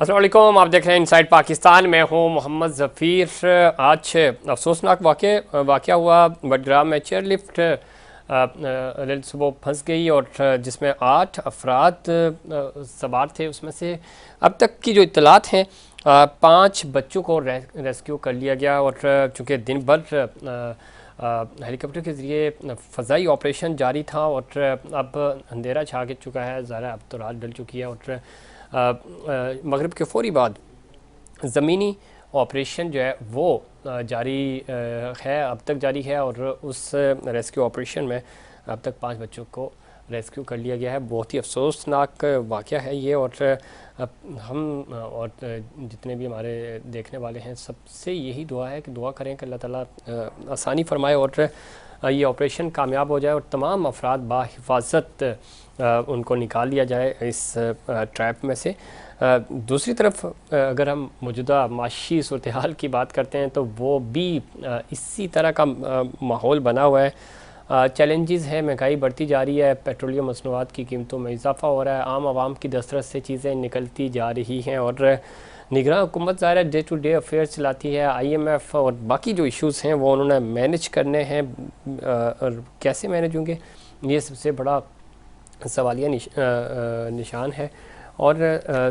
अस्सलाम वालेकुम, आप देख रहे हैं इनसाइड पाकिस्तान। मैं हूं मोहम्मद ज़फ़ीर। आज अफसोसनाक वाक़या हुआ बडग्राम में। चेयर लिफ्ट सुबह फंस गई और जिसमें 8 अफराद सवार थे। उसमें से अब तक की जो इत्तलात हैं 5 बच्चों को रेस्क्यू कर लिया गया और चूँकि दिन भर हेलीकॉप्टर के ज़रिए फ़ज़ाई ऑपरेशन जारी था और अब अंधेरा छा चुका है, ज़रा अब तो रात ढल चुकी है और मगरिब के फ़ौरी बाद ज़मीनी ऑपरेशन जो है वो जारी है, अब तक जारी है और उस रेस्क्यू ऑपरेशन में अब तक 5 बच्चों को रेस्क्यू कर लिया गया है। बहुत ही अफसोसनाक वाक़या है ये और हम और जितने भी हमारे देखने वाले हैं सबसे यही दुआ है कि दुआ करें कि अल्लाह ताला आसानी फरमाए और ये ऑपरेशन कामयाब हो जाए और तमाम अफराद बाहिफाजत उनको निकाल लिया जाए इस ट्रैप में से। दूसरी तरफ अगर हम मौजूदा माशी सूरत हाल की बात करते हैं तो वो भी इसी तरह का माहौल बना हुआ है। चैलेंजेस है, महंगाई बढ़ती जा रही है, पेट्रोलियम मसनूआत की कीमतों में इजाफा हो रहा है, आम आवाम की दस्तरस से चीज़ें निकलती जा रही हैं और निगरान हुकूमत ज़ाहिर डे टू डे अफेयर्स चलाती है। IMF और बाकी जो इश्यूज़ हैं वो उन्होंने मैनेज करने हैं और कैसे मैनेज होंगे ये सबसे बड़ा सवालिया निशान है। और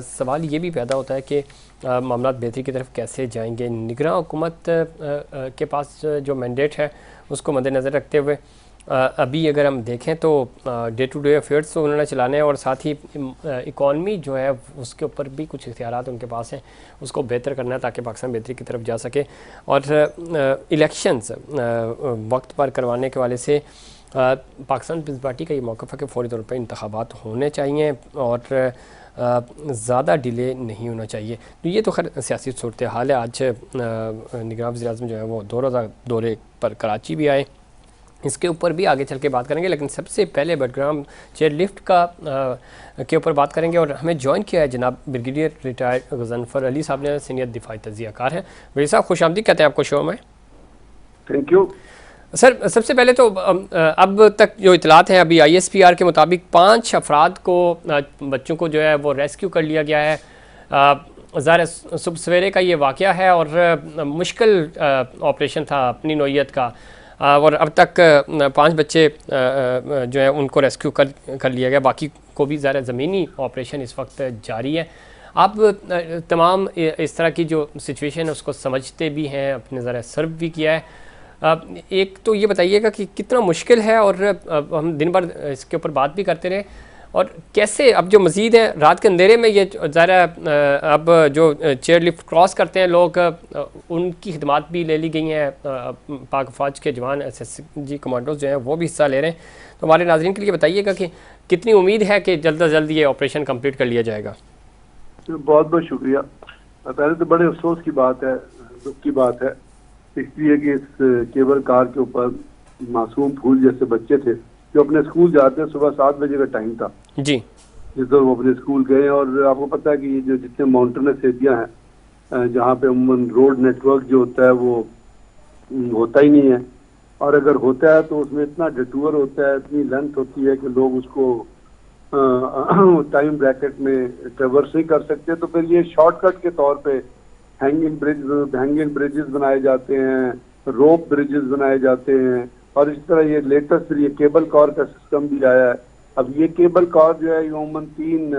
सवाल ये भी पैदा होता है कि मामला बेहतरी की तरफ कैसे जाएंगे। निगरान हुकूमत के पास जो मैंडेट है उसको मद्देनज़र रखते हुए अभी अगर हम देखें तो डे टू डे अफेयर्स तो उन्होंने चलाने हैं और साथ ही इकॉनमी जो है उसके ऊपर भी कुछ इख्तियारात उनके पास हैं, उसको बेहतर करना है ताकि पाकिस्तान बेहतरी की तरफ जा सके। और इलेक्शंस वक्त पर करवाने के वाले से पाकिस्तान पीपल्स पार्टी का ये मौक़िफ़ है कि फ़ौरी तौर पर इंतखाबात होने चाहिए और ज़्यादा डिले नहीं होना चाहिए। तो ये तो खैर सियासी सूरत हाल है। आज निगरान वज़ीर-ए-आज़म जो है वो 2 रोज़ा दौरे पर कराची भी आए, इसके ऊपर भी आगे चल के बात करेंगे, लेकिन सबसे पहले बडग्राम चेयर लिफ्ट के ऊपर बात करेंगे। और हमें ज्वाइन किया है जनाब ब्रिगेडियर रिटायर्ड गज़नफ़र अली साहब ने, सीनियर दिफाई तज़कियाकार हैं। वज़ीर साहब खुशामदीद कहते हैं आपको शो में। Thank you sir. सबसे पहले तो अब तक जो इतलात हैं अभी ISPR के मुताबिक 5 अफराद को बच्चों को जो है वो रेस्क्यू कर लिया गया है। ज़ाहिर सुबह सवेरे का ये वाक़या है और मुश्किल ऑपरेशन था अपनी नौइयत का और अब तक 5 बच्चे जो है उनको रेस्क्यू कर लिया गया, बाकी को भी ज़ाहिर ज़मीनी ऑपरेशन इस वक्त जारी है। आप तमाम इस तरह की जो सिचुएशन है उसको समझते भी हैं, अपने ज़रा सर्व भी किया है। एक तो ये बताइएगा कि कितना मुश्किल है और हम दिन भर इसके ऊपर बात भी करते रहे और कैसे अब जो मज़ीद है रात के अंधेरे में ये ज़रा अब जो चेयर लिफ्ट क्रॉस करते हैं लोग उनकी खिदमात भी ले ली गई हैं। पाक फ़ौज के जवान SSG कमांडोज जो हैं वो भी हिस्सा ले रहे हैं। तो हमारे नाज़रीन के लिए बताइएगा कि कितनी उम्मीद है कि जल्द अज जल्द ये ऑपरेशन कम्प्लीट कर लिया जाएगा। बहुत बहुत शुक्रिया। पहले तो बड़े अफसोस की बात है, दुख की बात है, इसलिए कि इस केबल कार के ऊपर मासूम फूल जैसे बच्चे थे जो अपने स्कूल जाते हैं। सुबह 7 बजे का टाइम था जी, जिस दौर वो अपने स्कूल गए। और आपको पता है कि ये जो जितने माउंटेनस एरिया हैं जहाँ पे अमूमन रोड नेटवर्क जो होता है वो होता ही नहीं है, और अगर होता है तो उसमें इतना डिटूर होता है, इतनी लेंथ होती है कि लोग उसको टाइम ब्रैकेट में ट्रेवर्स नहीं कर सकते। तो फिर ये शॉर्टकट के तौर पे हैंगिंग ब्रिजेस बनाए जाते हैं, रोप ब्रिजेस बनाए जाते हैं और इस तरह ये लेटेस्ट ये केबल कार का सिस्टम भी आया है। अब ये केबल कार जो है अमूमन 3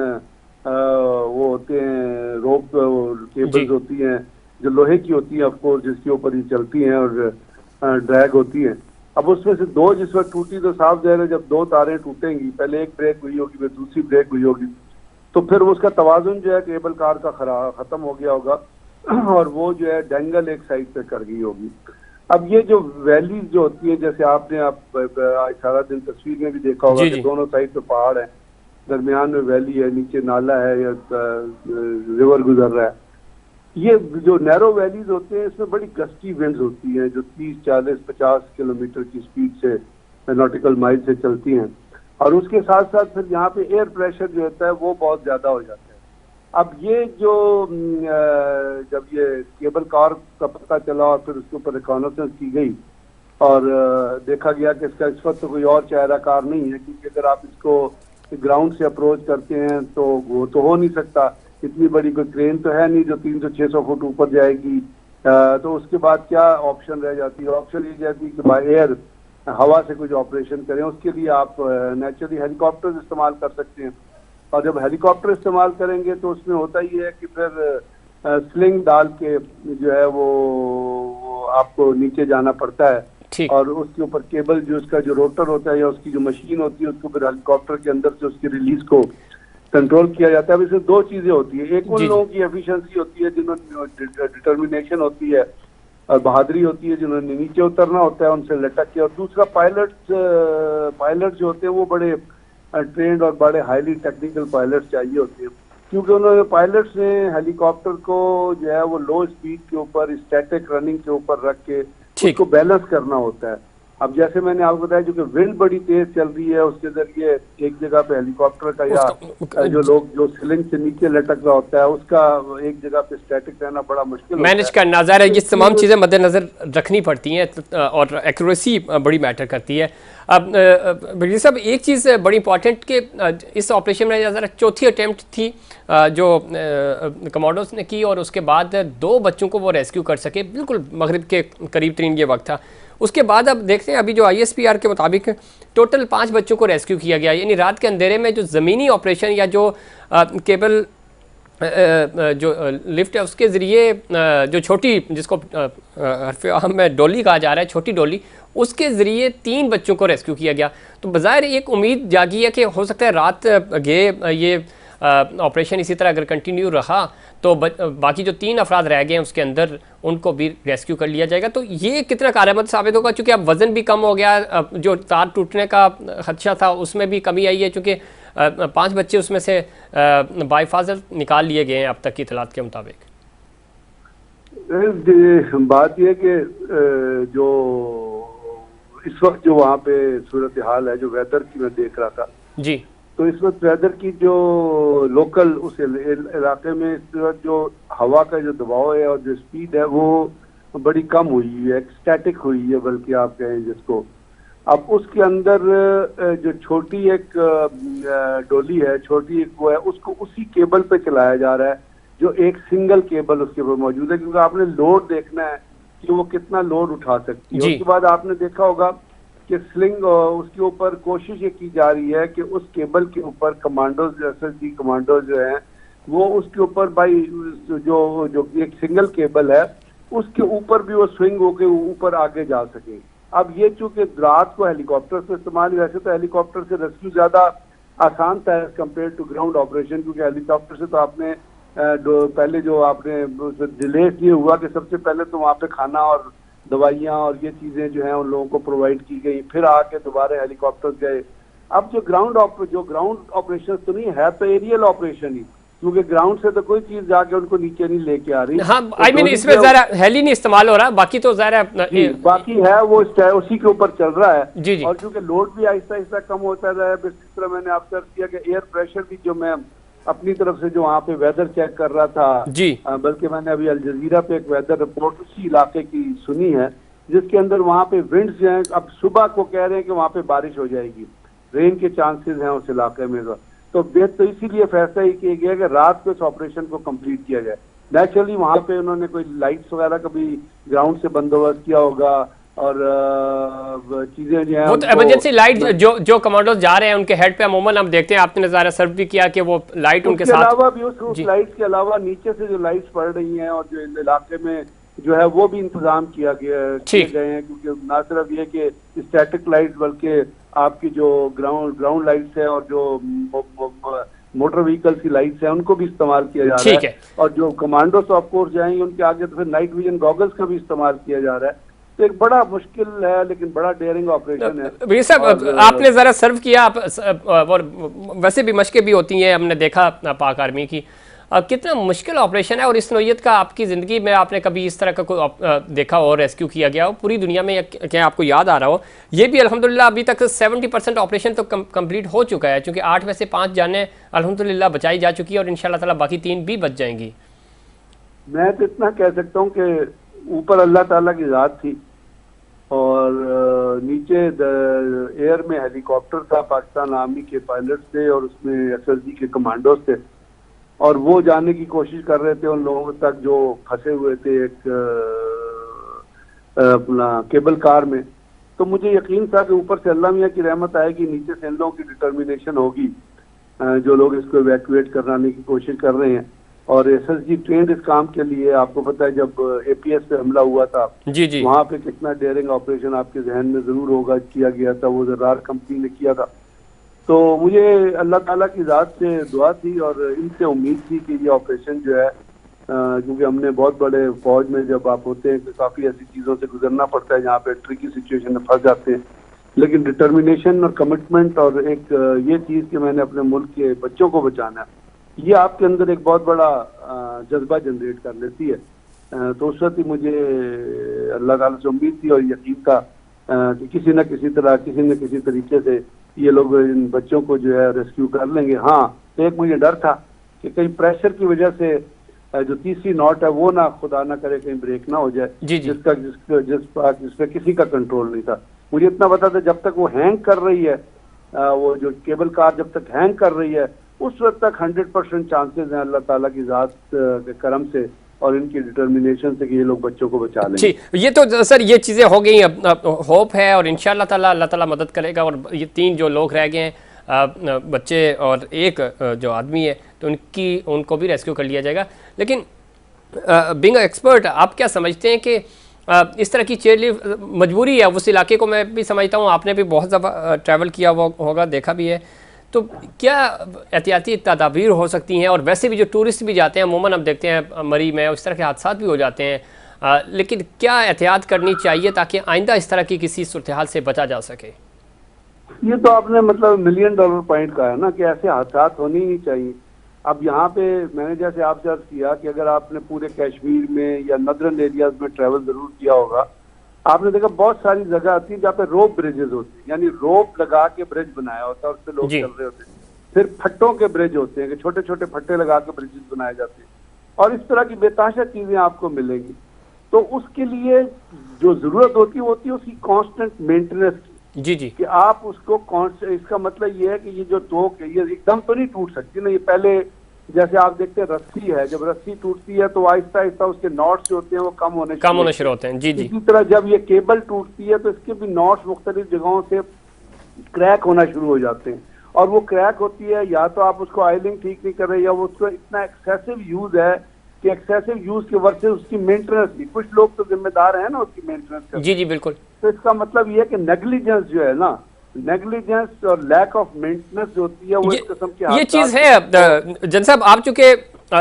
वो होते हैं, रोप केबल्स होती हैं जो लोहे की होती है ऑफकोर्स, जिसके ऊपर ये चलती हैं और ड्रैग होती हैं। अब उसमें से 2 जिस वक्त टूटी तो साफ ज़ाहिर है जब 2 तारें टूटेंगी, पहले एक ब्रेक हुई होगी फिर दूसरी ब्रेक हुई होगी, तो फिर उसका तवाजुन जो है केबल कार का खत्म हो गया होगा और वो जो है डेंगल एक साइड पे कर गई होगी। अब ये जो वैलीज जो होती है, जैसे आपने सारा दिन तस्वीर में भी देखा होगा कि दोनों साइड पे पहाड़ है, दरमियान में वैली है, नीचे नाला है या रिवर गुजर रहा है। ये जो नैरो वैलीज होते हैं इसमें बड़ी गस्टी विंड्स होती हैं जो 30, 40, 50 किलोमीटर की स्पीड से नॉटिकल माइल से चलती हैं और उसके साथ साथ फिर यहाँ पे एयर प्रेशर जो होता है वो बहुत ज्यादा हो जाता है। अब ये जो जब ये केबल कार का पता चला और फिर उसके ऊपर रिकॉनेसेंस की गई और देखा गया कि इसका इस वक्त तो कोई और चेहरा कार नहीं है, क्योंकि अगर आप इसको ग्राउंड से अप्रोच करते हैं तो वो तो हो नहीं सकता, इतनी बड़ी कोई क्रेन तो है नहीं जो 300-600 फुट ऊपर जाएगी। तो उसके बाद क्या ऑप्शन रह जाती है? ऑप्शन ये जाती है कि बाय एयर हवा से कुछ ऑपरेशन करें। उसके लिए आप नेचुरली हेलीकॉप्टर इस्तेमाल कर सकते हैं, और जब हेलीकॉप्टर इस्तेमाल करेंगे तो उसमें होता ही है कि फिर स्लिंग डाल के जो है वो आपको नीचे जाना पड़ता है, ठीक। और उसके ऊपर केबल जो उसका जो रोटर होता है या उसकी जो मशीन होती है उसको फिर हेलीकॉप्टर के अंदर से उसकी रिलीज को कंट्रोल किया जाता है। अब इसमें दो चीजें होती है, एक उन जी। लोगों की एफिशिएंसी होती है जिन्होंने डिटर्मिनेशन होती है और बहादुरी होती है, जिन्होंने नीचे उतरना होता है उनसे लटक के, और दूसरा पायलट जो होते हैं वो बड़े ट्रेंड और बड़े हाईली टेक्निकल पायलट्स चाहिए होते हैं, क्योंकि उन्होंने पायलट्स ने हेलीकॉप्टर को जो है वो लो स्पीड के ऊपर स्टैटिक रनिंग के ऊपर रख के उसको बैलेंस करना होता है। अब जैसे मैंने आपको बताया, जो कि विंड बड़ी तेज चल रही है, उसके जरिए एक जगह पे हेलीकॉप्टर का या जो लोग जो सीलिंग से नीचे लटक रहा होता है उसका एक जगह पे स्टैटिक रहना बड़ा मुश्किल मैनेज करना ज़ाहिर है, ये तमाम चीज़ें मद्देनजर रखनी पड़ती हैं और एक्यूरेसी बड़ी मैटर करती है। अब बिजली साहब, एक चीज़ बड़ी इंपॉर्टेंट कि इस ऑपरेशन में ज़रा चौथी अटेम्प्ट थी जो कमांडोज ने की, और उसके बाद 2 बच्चों को वो रेस्क्यू कर सके, बिल्कुल मगरिब के करीब तरीन ये वक्त था। उसके बाद अब देखते हैं, अभी जो ISPR के मुताबिक टोटल 5 बच्चों को रेस्क्यू किया गया, यानी रात के अंधेरे में जो ज़मीनी ऑपरेशन या जो केबल जो लिफ्ट है उसके ज़रिए जो छोटी, जिसको हरफ आम में डोली कहा जा रहा है, छोटी डोली, उसके ज़रिए 3 बच्चों को रेस्क्यू किया गया। तो बज़ाहिर एक उम्मीद जागी है कि हो सकता है रात गए ये ऑपरेशन इसी तरह अगर कंटिन्यू रहा तो बाकी जो 3 अफराद रह गए हैं उसके अंदर उनको भी रेस्क्यू कर लिया जाएगा। तो ये कितना कारगर साबित होगा, चूँकि अब वज़न भी कम हो गया, जो तार टूटने का खदशा था उसमें भी कमी आई है, चूँकि 5 बच्चे उसमें से बाहिफाजत निकाल लिए गए हैं अब तक की इतलात के मुताबिक। बात यह कि जो इस वक्त जो वहाँ पे सूरत हाल है, जो वेदर की मैं देख रहा था जी, तो इस वक्त वेदर की जो लोकल उस इलाके में इस वक्त जो हवा का जो दबाव है और जो स्पीड है वो बड़ी कम हुई है, स्टैटिक हुई है बल्कि आप कहें जिसको। अब उसके अंदर जो छोटी एक डोली है, छोटी एक वो है, उसको उसी केबल पे चलाया जा रहा है जो एक सिंगल केबल उसके ऊपर मौजूद है, क्योंकि आपने लोड देखना है कि वो कितना लोड उठा सकती है। उसके बाद आपने देखा होगा कि स्लिंग उसके ऊपर कोशिश ये की जा रही है कि उस केबल के ऊपर कमांडोज, SSG कमांडोज जो हैं वो उसके ऊपर भाई जो एक सिंगल केबल है उसके ऊपर भी वो स्विंग होके ऊपर आगे जा सके। अब ये चूंकि रात को हेलीकॉप्टर से इस्तेमाल, वैसे तो हेलीकॉप्टर से रेस्क्यू ज्यादा आसान था as compared to ground operation, क्योंकि हेलीकॉप्टर से तो आपने पहले जो आपने डिले ये हुआ कि सबसे पहले तो वहाँ पे खाना और दवाइयाँ और ये चीजें जो हैं उन लोगों को प्रोवाइड की गई, फिर आके दोबारा हेलीकॉप्टर गए। अब जो ग्राउंड ऑपरेशन तो नहीं है, तो एरियल ऑपरेशन ही, क्योंकि ग्राउंड से तो कोई चीज जाके उनको नीचे नहीं लेके आ रही। हाँ, तो आई मीन इसमें जरा हेली नहीं इस्तेमाल हो रहा, बाकी तो जरा बाकी है वो उसी के ऊपर चल रहा है। जी जी। और क्योंकि लोड भी आहिस्ता आहिस्ता कम होता रहा है, जिस तरह मैंने आपसे अर्ज किया कि एयर प्रेशर भी, जो मैं अपनी तरफ से जो वहाँ पे वेदर चेक कर रहा था जी, बल्कि मैंने अभी अल जजीरा पे एक वेदर रिपोर्ट उसी इलाके की सुनी है जिसके अंदर वहाँ पे विंड्स जो हैं, अब सुबह को कह रहे हैं कि वहाँ पे बारिश हो जाएगी, रेन के चांसेस हैं उस इलाके में। तो इसीलिए फैसला ही किया गया कि रात को इस ऑपरेशन को कंप्लीट किया जाए। नेचुरली वहाँ पे उन्होंने कोई लाइट्स वगैरह का भी ग्राउंड से बंदोबस्त किया होगा, और चीजें जो है वो तो इमरजेंसी लाइट जो कमांडोज जा रहे हैं उनके हेड पे अमूमन हम देखते हैं, आपने नज़ारा सर्व भी किया कि वो लाइट उनके साथ, अलावा भी उस लाइट के अलावा नीचे से जो लाइट्स पड़ रही हैं और जो इलाके में जो है वो भी इंतजाम किए गए हैं, क्योंकि ना सिर्फ ये कि स्टैटिक लाइट बल्कि आपकी जो ग्राउंड लाइट्स है और जो मोटर व्हीकल्स की लाइट्स हैं उनको भी इस्तेमाल किया जा रहा है। और जो कमांडोस ऑफ कोर्स जाएंगे उनके आगे तो फिर नाइट विजन गॉगल्स का भी इस्तेमाल किया जा रहा है। तो एक बड़ा मुश्किल है लेकिन बड़ा डेयरिंग ऑपरेशन है। भैया साहब, आपने ज़रा सर्व किया आप, और वैसे भी मशकें भी होती हैं, हमने देखा पाक आर्मी की, कितना मुश्किल ऑपरेशन है। और इस नौयत का आपकी ज़िंदगी में आपने कभी इस तरह का कोई देखा हो, रेस्क्यू किया गया हो पूरी दुनिया में, या क्या आपको याद आ रहा हो? ये भी अल्हम्दुलिल्लाह अभी तक 70% ऑपरेशन तो कंप्लीट हो चुका है, क्योंकि 8 में से 5 जानें अल्हम्दुलिल्लाह बचाई जा चुकी है और इंशाल्लाह ताला बाकी 3 भी बच जाएंगी। मैं तो इतना कह सकता हूँ कि ऊपर अल्लाह ताला की ज़ात थी और नीचे एयर में हेलीकॉप्टर था, पाकिस्तान आर्मी के पायलट थे और उसमें SSG के कमांडोज थे। और वो जाने की कोशिश कर रहे थे उन लोगों तक जो फंसे हुए थे एक अपना केबल कार में। तो मुझे यकीन था कि ऊपर से अल्लाह मियाँ की रहमत आएगी, नीचे से इन लोगों की डिटर्मिनेशन होगी, जो लोग इसको इवैक्यूएट कराने की कोशिश कर रहे हैं। और एसएसजी ट्रेंड इस काम के लिए। आपको पता है जब एपीएस पे हमला हुआ था, जी जी वहां पे कितना डेयरिंग ऑपरेशन आपके जहन में जरूर होगा किया गया था, वो जर्रार कंपनी ने किया था। तो मुझे अल्लाह ताला की ज़ात से दुआ थी और इनसे उम्मीद थी कि ये ऑपरेशन जो है, क्योंकि हमने बहुत बड़े फौज में जब आप होते हैं तो काफ़ी ऐसी चीज़ों से गुजरना पड़ता है जहाँ पे ट्रिकी सिचुएशन में फंस जाते हैं, लेकिन डिटर्मिनेशन और कमिटमेंट और एक ये चीज़ कि मैंने अपने मुल्क के बच्चों को बचाना है, ये आपके अंदर एक बहुत बड़ा जज्बा जनरेट कर लेती है। तो उस वक्त ही मुझे अल्लाह ताला से उम्मीद थी और यकीन था कि किसी न किसी तरह, किसी न किसी तरीके से ये लोग इन बच्चों को जो है रेस्क्यू कर लेंगे। हाँ, तो एक मुझे डर था कि कहीं प्रेशर की वजह से जो तीसरी नॉट है वो ना खुदा ना करे कहीं ब्रेक ना हो जाए, जी जी जिस पे किसी का कंट्रोल नहीं था। मुझे इतना पता था जब तक वो हैंग कर रही है, वो जो केबल कार जब तक हैंग कर रही है, उस वक्त तक 100% चांसेस हैं अल्लाह ताला की ज़ात के करम से और इनकी डिटर्मिनेशन से कि ये लोग बच्चों को बचा लेंगे। जी, ये तो सर ये चीज़ें हो गई, अब होप है और इंशाल्लाह ताला अल्लाह ताला मदद करेगा। और ये 3 जो लोग रह गए हैं, बच्चे और एक जो आदमी है, तो उनको भी रेस्क्यू कर लिया जाएगा। लेकिन बीइंग एक्सपर्ट, आप क्या समझते हैं कि इस तरह की चेयरलिफ्ट मजबूरी है? उस इलाके को मैं भी समझता हूँ, आपने भी बहुत दफ़ा ट्रैवल किया होगा, देखा भी है, तो क्या एहतियाती तदाबीर हो सकती हैं? और वैसे भी जो टूरिस्ट भी जाते हैं, अमूमन हम देखते हैं मरी में इस तरह के हादसा भी हो जाते हैं, लेकिन क्या एहतियात करनी चाहिए ताकि आइंदा इस तरह की किसी सूरत हाल से बचा जा सके? ये तो आपने मतलब $1,000,000 पॉइंट का है ना कि ऐसे हादसा होने ही नहीं चाहिए। अब यहाँ पे मैंने जैसे आपसे अर्ज किया कि अगर आपने पूरे कश्मीर में या नदरन एरियाज में ट्रैवल जरूर किया होगा, आपने देखा बहुत सारी जगह आती है जहाँ पे रोप ब्रिजेस होती है, यानी रोप लगा के ब्रिज बनाया होता है, उस पर लोग चल रहे होते हैं। फिर फट्टों के ब्रिज होते हैं कि छोटे छोटे फट्टे लगा के ब्रिजेस बनाए जाते हैं, और इस तरह की बेताशा चीजें आपको मिलेंगी। तो उसके लिए जो जरूरत होती है उसकी कांस्टेंट मेंटेनेंस की। जी जी कि आप उसको इसका मतलब ये है कि ये जो तोक है ये एकदम तो नहीं टूट सकती ना। ये पहले जैसे आप देखते हैं रस्सी है, जब रस्सी टूटती है तो आहिस्ता आहिस्ता उसके नॉट्स जो होते हैं वो कम होने शुरू होते हैं। जी जी इसी तरह जब ये केबल टूटती है तो इसके भी नॉट्स मुख्तलिफ जगहों से क्रैक होना शुरू हो जाते हैं, और वो क्रैक होती है या तो आप उसको ऑयलिंग ठीक नहीं कर रहे, या वो उसको इतना एक्सेसिव यूज है कि एक्सेसिव यूज की वजह से उसकी मेंटेनेंस भी, कुछ लोग तो जिम्मेदार हैं ना उसकी मेंटेनेंस का। जी जी बिल्कुल। तो इसका मतलब ये है कि नेग्लिजेंस जो है ना, नेग्लिजेंस और लैक ऑफ मेंटेनेंस जो होती है वो इस किस्म की ये चीज़ है। जन साहब, आप चूंकि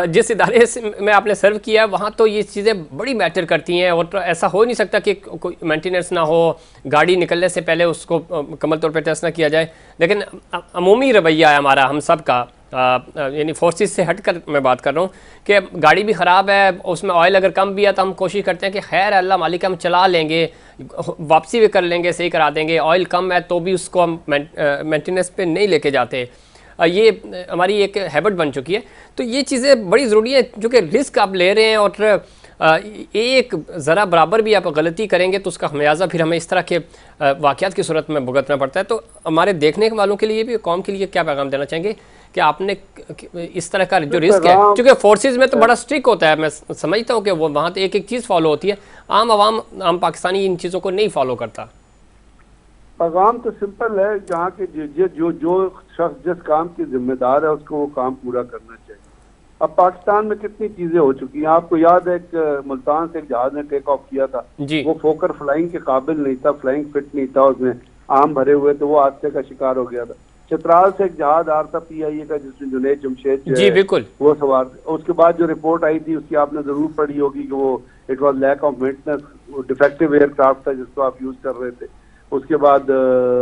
जिस इदारे में आपने सर्व किया वहाँ तो ये चीज़ें बड़ी मैटर करती हैं, और तो ऐसा हो नहीं सकता कि कोई मेंटेनेंस ना हो, गाड़ी निकलने से पहले उसको मुकम्मल तौर पे टेस्ट ना किया जाए। लेकिन अमूमी रवैया है हमारा, हम सब का, यानी फोर्सेस से हटकर मैं बात कर रहा हूँ कि गाड़ी भी ख़राब है, उसमें ऑयल अगर कम भी है तो हम कोशिश करते हैं कि खैर अल्लाह मालिक हम चला लेंगे, वापसी भी कर लेंगे, सही करा देंगे। ऑयल कम है तो भी उसको हम मेंटेनेंस पे नहीं लेके जाते। ये हमारी एक हैबिट बन चुकी है। तो ये चीज़ें बड़ी ज़रूरी है, क्योंकि रिस्क आप ले रहे हैं और एक ज़रा बराबर भी आप गलती करेंगे तो उसका खमियाजा फिर हमें इस तरह के वाक़यात की सूरत में भुगतना पड़ता है। तो हमारे देखने वालों के लिए भी, कौम के लिए क्या पैगाम देना चाहेंगे कि आपने इस तरह का जो रिस्क है, क्योंकि फोर्सेस में तो बड़ा स्ट्रिक्ट होता है, मैं समझता हूँ कि वो वहाँ तो एक एक चीज़ फॉलो होती है, आम पाकिस्तानी इन चीज़ों को नहीं फॉलो करता। पैगाम तो सिंपल है, जहाँ के जो शख्स जिस काम की जिम्मेदार है उसको वो काम पूरा करना चाहिए। अब पाकिस्तान में कितनी चीजें हो चुकी हैं, आपको याद है एक मुल्तान से एक जहाज ने टेक ऑफ किया था, वो फोकर फ्लाइंग के काबिल नहीं था, फ्लाइंग फिट नहीं था, उसमें आम भरे हुए थे, वो हादसे का शिकार हो गया था। चित्राल से एक जहाज आ रहा था PIA का जिसमें जुनैद जमशेद जी बिल्कुल वो सवार, उसके बाद जो रिपोर्ट आई थी उसकी आपने जरूर पढ़ी होगी कि वो it was lack of maintenance, defective aircraft था जिसको आप यूज कर रहे थे। उसके बाद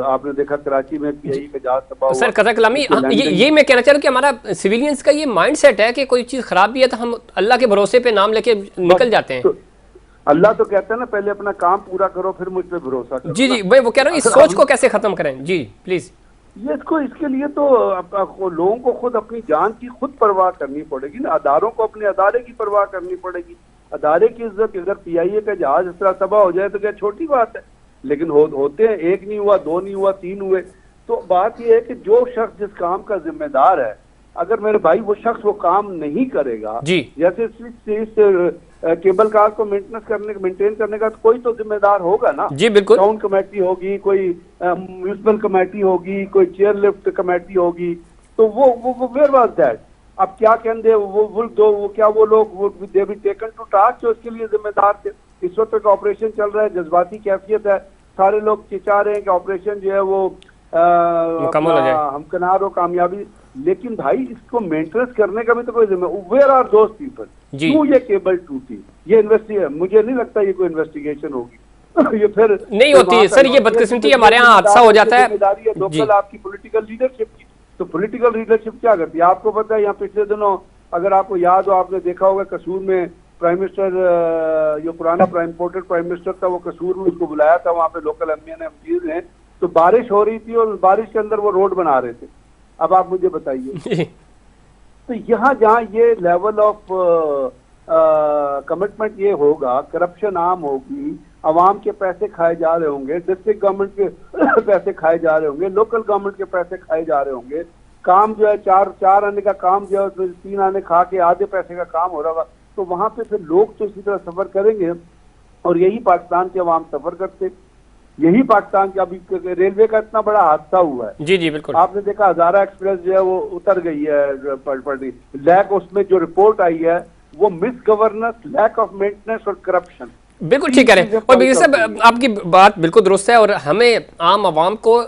आपने देखा कराची में PIA का जहाज तबाह हुआ। सर कथा कलामी, ये मैं कहना चाह रहा हूँ कि हमारा सिविलियंस का ये माइंडसेट है कि कोई चीज़ खराब भी है तो हम अल्लाह के भरोसे पे नाम लेके निकल जाते हैं। तो अल्लाह तो कहता है ना पहले अपना काम पूरा करो फिर मुझ पे भरोसा करो। जी जी, मैं वो कह रहा हूँ इस सोच को कैसे खत्म करें। जी प्लीज। ये इसके लिए तो लोगों को खुद अपनी जान की खुद परवाह करनी पड़ेगी ना, अदारों को अपने अदारे की परवाह करनी पड़ेगी, अदारे की इज्जत। अगर PIA का जहाज इस तरह तबाह हो जाए तो क्या छोटी बात है, लेकिन होते हैं, एक नहीं हुआ, दो नहीं हुआ, 3 हुए। तो बात यह है कि जो शख्स जिस काम का जिम्मेदार है अगर मेरे भाई वो शख्स वो काम नहीं करेगा, जी जैसे स्विच से इस केबल कार को मेंटेन करने का तो कोई तो जिम्मेदार होगा ना। जी बिल्कुल। टाउन कमेटी होगी, कोई म्यूनिसिपल कमेटी होगी, कोई चेयर लिफ्ट कमेटी होगी, तो वो वेयर वाज दैट? अब क्या कहते वो लोग they be taken to task जो इसके लिए जिम्मेदार थे? इस वक्त एक ऑपरेशन चल रहा है, जज्बाती कैफियत है, सारे लोग चिचा रहे हैं कि ऑपरेशन जो है वो मुकम्मल हो जाए, हमकनार हो, कामयाबी। लेकिन भाई इसको मेंटेनेंस करने का भी तो कोई जिम्मेदार, वेयर आर दोज पीपल? क्यों ये केबल टूटी? ये मुझे नहीं लगता ये कोई इन्वेस्टिगेशन होगी। ये फिर नहीं होती सर, ये बदकिस्मती हमारे यहाँ हादसा हो जाता है। जिम्मेदारी है लोकल आपकी पॉलिटिकल लीडरशिप की। तो पॉलिटिकल लीडरशिप क्या करती है? आपको पता है यहाँ पिछले दिनों, अगर आपको याद हो, आपने देखा होगा कसूर में प्राइम मिनिस्टर, जो पुराना इम्पोर्टेड प्राइम मिनिस्टर था, वो कसूर में उसको बुलाया था, वहाँ पे लोकल एमपीज ने, तो बारिश हो रही थी और बारिश के अंदर वो रोड बना रहे थे। अब आप मुझे बताइए, तो यहाँ जहाँ ये लेवल ऑफ कमिटमेंट ये होगा, करप्शन आम होगी, अवाम के पैसे खाए जा रहे होंगे, डिस्ट्रिक्ट गवर्नमेंट के पैसे खाए जा रहे होंगे, लोकल गवर्नमेंट के पैसे खाए जा रहे होंगे, काम जो है चार आने का काम जो है उसमें 3 आने खा के आधे पैसे का काम हो रहा होगा, तो वहां पे फिर लोग तो इसी तरह सफर करेंगे। और यही पाकिस्तान के अवाम सफर करते, यही पाकिस्तान के अभी रेलवे का इतना बड़ा हादसा हुआ है। जी जी बिल्कुल। आपने देखा हजारा एक्सप्रेस जो है वो उतर गई है पटरी, लैक, उसमें जो रिपोर्ट आई है वो misgovernance, lack of maintenance और करप्शन। बिल्कुल ठीक कह रहे हैं। और बिल्कुल साहब आपकी बात बिल्कुल दुरुस्त है, और हमें आम आवाम को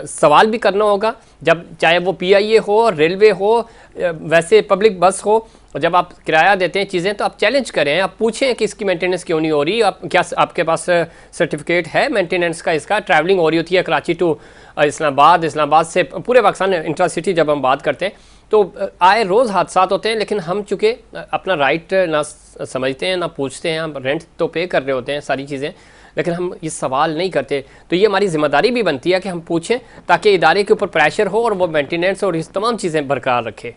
सवाल भी करना होगा, जब चाहे वो PIA हो, रेलवे हो, वैसे पब्लिक बस हो, और जब आप किराया देते हैं चीज़ें, तो आप चैलेंज करें, आप पूछें कि इसकी मेंटेनेंस क्यों नहीं हो रही। आप क्या आपके पास सर्टिफिकेट है मेंटेनेंस का? इसका ट्रैवलिंग हो रही होती है कराची टू इस्लामाबाद, इस्लामाबाद से पूरे पाकिस्तान इंट्रासिटी जब हम बात करते हैं, तो आए रोज़ हादसा होते हैं, लेकिन हम चूँकि अपना राइट ना समझते हैं, ना पूछते हैं, हम रेंट तो पे कर रहे होते हैं सारी चीज़ें, लेकिन हम ये सवाल नहीं करते। तो ये हमारी जिम्मेदारी भी बनती है कि हम पूछें, ताकि इदारे के ऊपर प्रेशर हो और वो मेंटेनेंस और इस तमाम चीज़ें बरकरार रखे।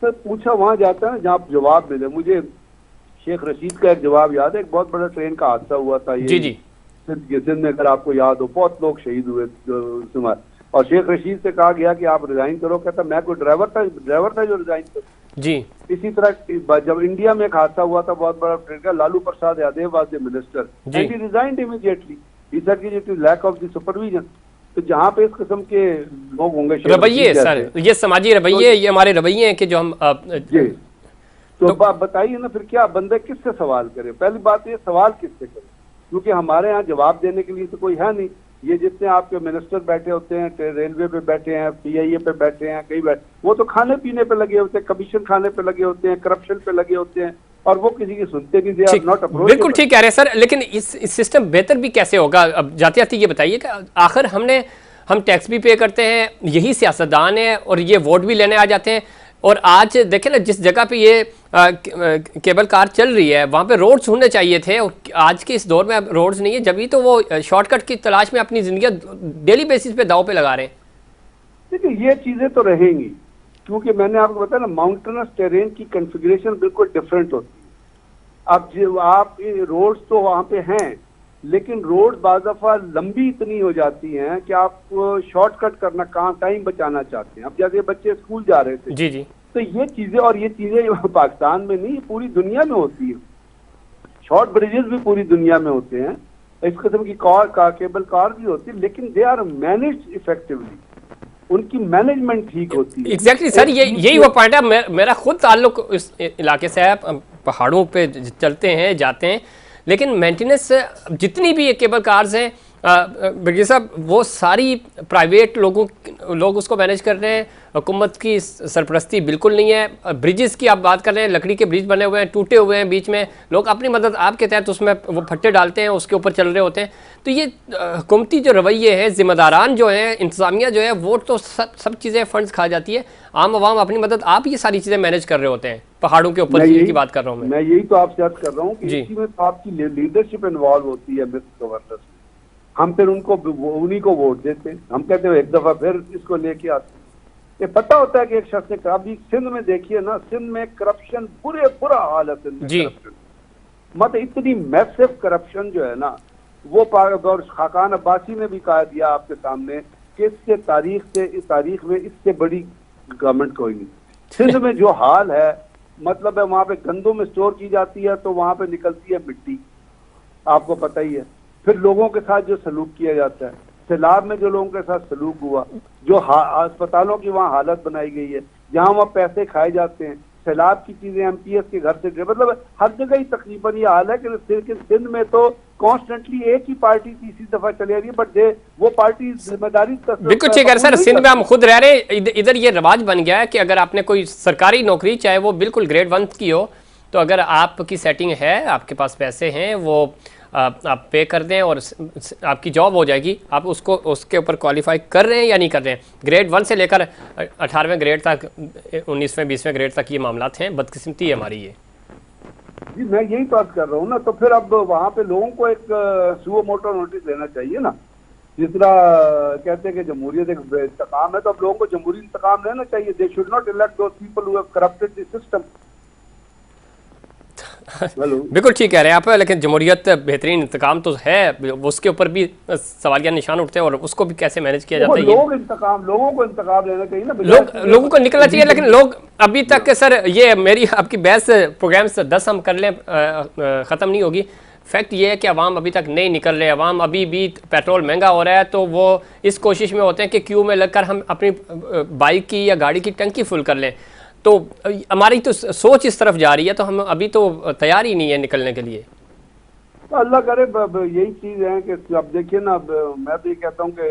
सर पूछा वहाँ जाता है जहाँ जवाब मिले। मुझे शेख रशीद का एक जवाब याद है, एक बहुत बड़ा ट्रेन का हादसा हुआ था ये जी सिंध में, अगर आपको याद हो, बहुत लोग शहीद हुए उसमें, और शेख रशीद से कहा गया कि आप रिजाइन करो, कहता मैं कोई ड्राइवर था जो रिजाइन करो। जी इसी तरह जब इंडिया में एक हादसा हुआ था बहुत बड़ा ट्रेन का, Lalu Prasad Yadav was the minister and he resigned immediately, he said कि it is lack of the supervision. तो जहाँ पे इस किस्म के लोग होंगे, रवैये सर, ये समाजी रवैये, ये हमारे रवैये हैं कि जो हम जी तो बताइए ना, फिर क्या बंदे किससे सवाल करें? पहली बात ये, सवाल किससे करें? क्योंकि हमारे यहाँ जवाब देने के लिए तो कोई है नहीं। ये जितने आपके मिनिस्टर बैठे होते हैं, रेलवे पे बैठे हैं, PIA पे बैठे हैं, कई बैठे, वो तो खाने पीने पे लगे होते हैं, कमीशन खाने पे लगे होते हैं, करप्शन पे लगे होते हैं, और वो किसी की सुनते नहीं। They are not approachable. बिल्कुल ठीक कह रहे हैं सर, लेकिन इस सिस्टम बेहतर भी कैसे होगा? अब जाते जाते ये बताइए कि आखिर हम टैक्स भी पे करते हैं, यही सियासतदान है, और ये वोट भी लेने आ जाते हैं। और आज देखें ना, जिस जगह पे ये केबल कार चल रही है, वहाँ पे रोड्स होने चाहिए थे, और आज के इस दौर में अब रोड्स नहीं है, जब भी तो वो शॉर्टकट की तलाश में अपनी जिंदगी डेली बेसिस पे दाव पे लगा रहे हैं। देखिए ये चीजें तो रहेंगी, क्योंकि मैंने आपको बताया ना, माउंटेनस टेरेन की कन्फिग्रेशन बिल्कुल डिफरेंट होती है। अब आप रोड्स तो वहाँ पे हैं, लेकिन रोड बाज़ दफ़ा लंबी इतनी हो जाती हैं कि आप शॉर्टकट करना, कहाँ टाइम बचाना चाहते हैं। अब जैसे बच्चे स्कूल जा रहे थे, जी तो ये चीजें पाकिस्तान में नहीं, पूरी दुनिया में होती है। शॉर्ट ब्रिजेस भी पूरी दुनिया में होते हैं, इस किस्म की केबल कार भी होती है, लेकिन दे आर मैनेज्ड इफेक्टिवली, उनकी मैनेजमेंट ठीक होती है। एग्जैक्टली सर, यही वो पॉइंट है। मेरा खुद ताल्लुक इस इलाके से है, पहाड़ों पे चलते हैं, जाते हैं, लेकिन मेंटेनेंस जितनी भी ये केबल कार्स हैं बिरगी साहब, वो सारी प्राइवेट लोग उसको मैनेज कर रहे हैं। हुकूमत की सरपरस्ती बिल्कुल नहीं है। ब्रिजेस की आप बात कर रहे हैं, लकड़ी के ब्रिज बने हुए हैं, टूटे हुए हैं, बीच में लोग अपनी मदद आपके तहत उसमें वो फट्टे डालते हैं, उसके ऊपर चल रहे होते हैं। तो ये हुकूमती जो रवैये हैं, जिम्मेदारान जो हैं, इंतजामिया जो है, वो तो सब चीज़ें फंड्स खा जाती है, आम आवाम अपनी मदद, आप ये सारी चीज़ें मैनेज कर रहे होते हैं। पहाड़ों के ऊपर की बात कर रहा हूँ मैं यही तो आपसे बात कर रहा हूँ कि इसी में तो आपकी लीडरशिप इन्वॉल्व होती है मिस्टर गवर्नर। हम फिर उन्हीं को वोट देते हैं, हम कहते हैं एक दफा फिर इसको लेके आते हैं। ये पता होता है कि एक शख्स ने कहा, अभी सिंध में देखिए ना, सिंध में करप्शन बुरा हाल है सिंध में करप्शन, मतलब इतनी मैसिव करप्शन जो है ना, वो खाकान अब्बासी ने भी कहा दिया आपके सामने कि इस तारीख में इससे बड़ी गवर्नमेंट कोई नहीं। सिंध में जो हाल है, मतलब है वहां पे गंदम स्टोर की जाती है तो वहां पे निकलती है मिट्टी, आपको पता ही है। फिर लोगों के साथ जो सलूक किया जाता है, सैलाब में जो लोगों के साथ सलूक हुआ, जो अस्पतालों की वहाँ हालत बनाई गई है, जहाँ वहाँ पैसे खाए जाते हैं, सैलाब की चीजें एमपीएस के घर से, मतलब हर जगह ही तकरीबन ये हाल है कि सिंध में तो कॉन्स्टेंटली एक ही पार्टी तीसरी दफा चली आ रही है, बट वो पार्टी जिम्मेदारी बिल्कुल ठीक है सर। सिंध में हम खुद रह रहे हैं, इधर ये रिवाज बन गया है कि अगर आपने कोई सरकारी नौकरी, चाहे वो बिल्कुल ग्रेड 1 की हो, तो अगर आपकी सेटिंग है, आपके पास पैसे हैं, वो आप पे कर दें और आपकी जॉब हो जाएगी। आप उसको उसके ऊपर क्वालिफाई कर रहे हैं या नहीं कर रहे हैं। ग्रेड 1 से लेकर 18वें ग्रेड तक, 19वें 20वें ग्रेड तक ये मामला हैं। बदकिस्मती है हमारी ये। जी मैं यही बात कर रहा हूँ ना। तो फिर अब वहाँ पे लोगों को एक सुओ मोटो नोटिस लेना चाहिए ना। जिस तरह कहते हैं कि जमहूरियत एक इंतकाम है, तो अब लोगों को जमहूरी इंतकाम लेना चाहिए। They should not elect those people who have corrupted the system. बिल्कुल ठीक कह रहे हैं आप, लेकिन जमहूरियत बेहतरीन इंतकाम तो है, उसके ऊपर भी सवालिया निशान उठते हैं और उसको भी कैसे मैनेज किया जाता है। लोगों को इंतकाम लेना चाहिए ना, लोगों को निकलना चाहिए। लेकिन लोग अभी तक सर, ये मेरी आपकी बहस प्रोग्राम से 10 हम कर लें ख़त्म नहीं होगी। फैक्ट ये है कि अवाम अभी तक नहीं निकल रहे। अवाम अभी भी पेट्रोल महंगा हो रहा है तो वो इस कोशिश में होते हैं कि क्यू में लगकर हम अपनी बाइक की या गाड़ी की टंकी फुल कर लें। तो हमारी तो सोच इस तरफ जा रही है, तो हम अभी तो तैयार ही नहीं है निकलने के लिए। तो अल्लाह करे यही चीज है कि अब देखिए ना, मैं भी कहता हूँ कि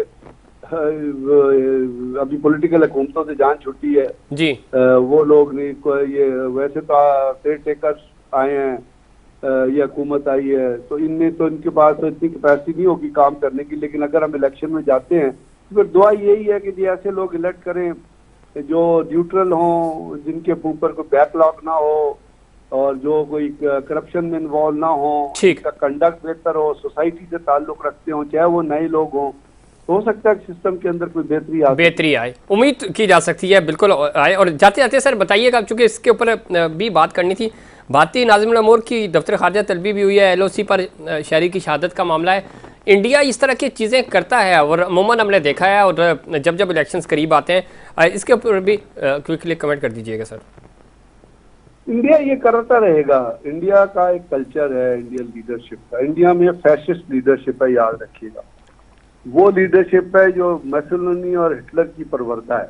अभी पॉलिटिकल हुकूमतों से जान छुट्टी है जी। वो लोग नहीं, ये वैसे तो टेक टेकर्स आए हैं, ये हुकूमत आई है, तो इनमें तो इनके पास तो इतनी कैपेसिटी नहीं होगी काम करने की। लेकिन अगर हम इलेक्शन में जाते हैं तो फिर दुआ यही है कि ऐसे लोग इलेक्ट करें जो न्यूट्रल हों, जिनके ऊपर कोई बैकलॉग ना हो और जो कोई करप्शन में इन्वॉल्व ना हो, जिनका कंडक्ट बेहतर हो, सोसाइटी से ताल्लुक रखते हो, चाहे वो नए लोग हों। हो सकता है कि सिस्टम के अंदर कोई बेहतरी आए, उम्मीद की जा सकती है, बिल्कुल आए। और जाते जाते सर बताइएगा, चूंकि इसके ऊपर भी बात करनी थी, भारतीय नाज़िमुल अमूर की दफ्तर खारजा तलबी भी हुई है, LOC पर शहरी की शहादत का मामला है। इंडिया इस तरह की चीज़ें करता है और अमूमन हमने देखा है, और जब जब इलेक्शंस करीब आते हैं, इसके ऊपर भी क्विकली कमेंट कर दीजिएगा सर। इंडिया ये करता रहेगा। इंडिया का एक कल्चर है इंडियन लीडरशिप का। इंडिया में फैशिस्ट लीडरशिप है, याद रखिएगा। वो लीडरशिप है जो मुसोलिनी और हिटलर की परवरदा है।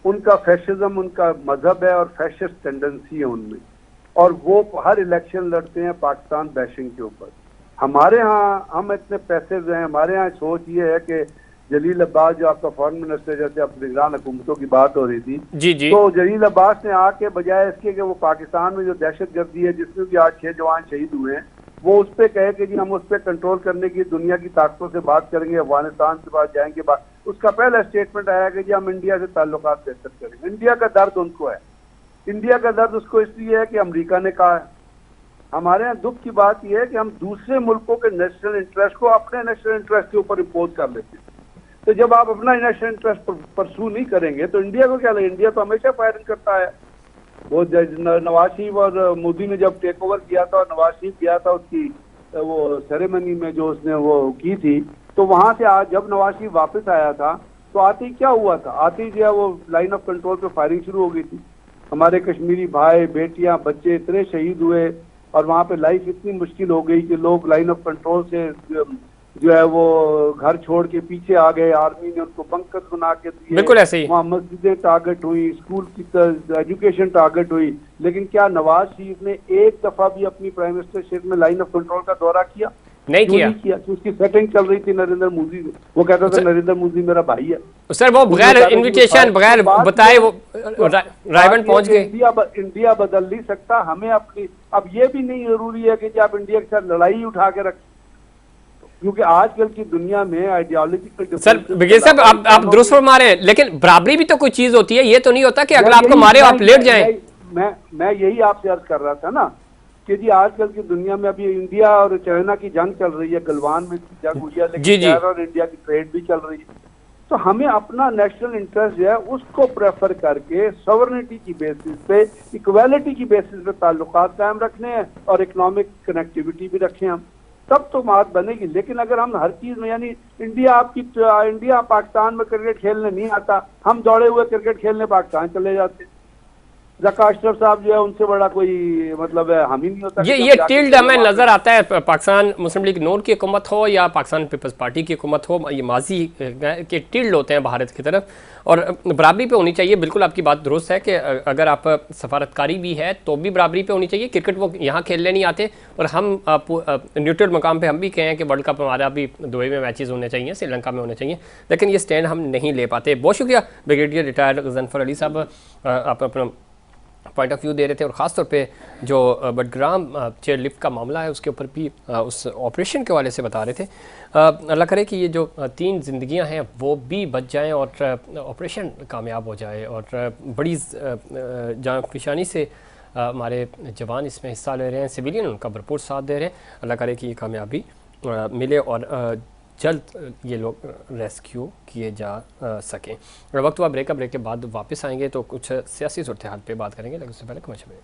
उनका फैशिज्म उनका मजहब है और फैशिस्ट टेंडेंसी है उनमें, और वो हर इलेक्शन लड़ते हैं पाकिस्तान बैशिंग के ऊपर। हमारे यहाँ हम इतने पैसे हैं, हमारे यहाँ सोच ये है कि जलील अब्बास जो आपका फॉरेन मिनिस्टर, जैसे अब निगरान हुकूमतों की बात हो रही थी जी, तो जलील अब्बास ने आके बजाय इसके कि वो पाकिस्तान में जो दहशत गर्दी है जिसमें भी आज 6 जवान शहीद हुए हैं, वो उस पर कहे कि जी हम उस पर कंट्रोल करने की दुनिया की ताकतों से बात करेंगे, अफगानिस्तान से बात जाएंगे बात। उसका पहला स्टेटमेंट आया कि जी हम इंडिया से ताल्लुकात बेहतर करेंगे। इंडिया का दर्द उनको है, इंडिया का दर्द उसको इसलिए है कि अमेरिका ने कहा है। हमारे यहाँ दुख की बात यह है कि हम दूसरे मुल्कों के नेशनल इंटरेस्ट को अपने नेशनल इंटरेस्ट के ऊपर इम्पोज कर लेते हैं। तो जब आप अपना नेशनल इंटरेस्ट परसू नहीं करेंगे तो इंडिया को क्या लगेगा? इंडिया तो हमेशा फायरिंग करता है। वो नवाज शरीफ और मोदी ने जब टेक ओवर किया था और नवाज शरीफ गया था उसकी वो सेरेमनी में जो उसने वो की थी, तो वहां से आज जब नवाज शरीफ वापस आया था तो आते ही क्या हुआ था, आते ही जो है वो लाइन ऑफ कंट्रोल पे फायरिंग शुरू हो गई थी। हमारे कश्मीरी भाई बेटियां बच्चे इतने शहीद हुए और वहाँ पे लाइफ इतनी मुश्किल हो गई कि लोग लाइन ऑफ कंट्रोल से जो है वो घर छोड़ के पीछे आ गए। आर्मी ने उनको बंकर बना के दिए, बिल्कुल ऐसे ही वहाँ मस्जिदें टारगेट हुई, स्कूल की एजुकेशन टारगेट हुई। लेकिन क्या नवाज शरीफ ने एक दफा भी अपनी प्राइम मिनिस्टरशिप में लाइन ऑफ कंट्रोल का दौरा किया? नहीं किया। तो उसकी सेटिंग चल रही थी नरेंद्र मोदी से। वो कहता था नरेंद्र मोदी मेरा भाई है सर, वो बगैर इन्विटेशन बगैर बताए वो रायबंद पहुंच गए। इंडिया बदल नहीं सकता हमें अपनी। अब ये भी नहीं जरूरी है कि आप इंडिया के साथ लड़ाई उठा के रखें, क्योंकि आजकल की दुनिया में आइडियोलॉजिकल सर बगैर साहब आप दुरुस्त फरमा रहे हैं, लेकिन बराबरी भी तो कोई चीज होती है। ये तो नहीं होता कि अगर आपको मारे आप लेट जाएं। मैं यही आपसे अर्ज कर रहा था ना कि जी आजकल की दुनिया में अभी इंडिया और चाइना की जंग चल रही है, गलवान में जंग हुई है, लेकिन चाइना और इंडिया की ट्रेड भी चल रही है। तो हमें अपना नेशनल इंटरेस्ट जो है उसको प्रेफर करके सॉवरेनिटी की बेसिस पे, इक्वालिटी की बेसिस पे ताल्लुकात कायम रखने हैं और इकोनॉमिक कनेक्टिविटी भी रखें हम। तब तो बात बनेगी। लेकिन अगर हम हर चीज में, यानी इंडिया पाकिस्तान में क्रिकेट खेलने नहीं आता, हम दौड़े हुए क्रिकेट खेलने पाकिस्तान चले जाते। जका अशरफ साहब जो है उनसे बड़ा कोई मतलब है हम ही नहीं होता। ये टिल्ड हमें नजर आता है, पाकिस्तान मुस्लिम लीग नून की हुकूमत हो या पाकिस्तान पीपल्स पार्टी की हुकूमत हो, ये माजी के टिल्ड होते हैं भारत की तरफ, और बराबरी पे होनी चाहिए। बिल्कुल आपकी बात दुरुस्त है कि अगर आप सफारतकारी भी है तो भी बराबरी पे होनी चाहिए। क्रिकेट वो यहाँ खेलने नहीं आते, और हम न्यूट्रल मकाम पे हम भी कहें कि वर्ल्ड कप हमारा भी दुबई में मैचेस होने चाहिए, श्रीलंका में होने चाहिए, लेकिन ये स्टैंड हम नहीं ले पाते। बहुत शुक्रिया ब्रिगेडियर रिटायर्ड गजनफर अली साहब, आप अपना पॉइंट ऑफ व्यू दे रहे थे, और ख़ास तौर पे जो बडग्राम चेयर लिफ्ट का मामला है उसके ऊपर भी उस ऑपरेशन के वाले से बता रहे थे। अल्लाह करे कि ये जो 3 ज़िंदगियां हैं वो भी बच जाएं और ऑपरेशन कामयाब हो जाए, और बड़ी जान पेशानी से हमारे जवान इसमें हिस्सा ले रहे हैं, सिविलियन उनका भरपूर साथ दे रहे हैं। अल्लाह करे कि ये कामयाबी मिले और जल्द ये लोग रेस्क्यू किए जा सकें। और वक्त हुआ ब्रेक के बाद वापस आएंगे तो कुछ सियासी सूरत हाल पे बात करेंगे, लेकिन उससे पहले कमर्शियल ब्रेक।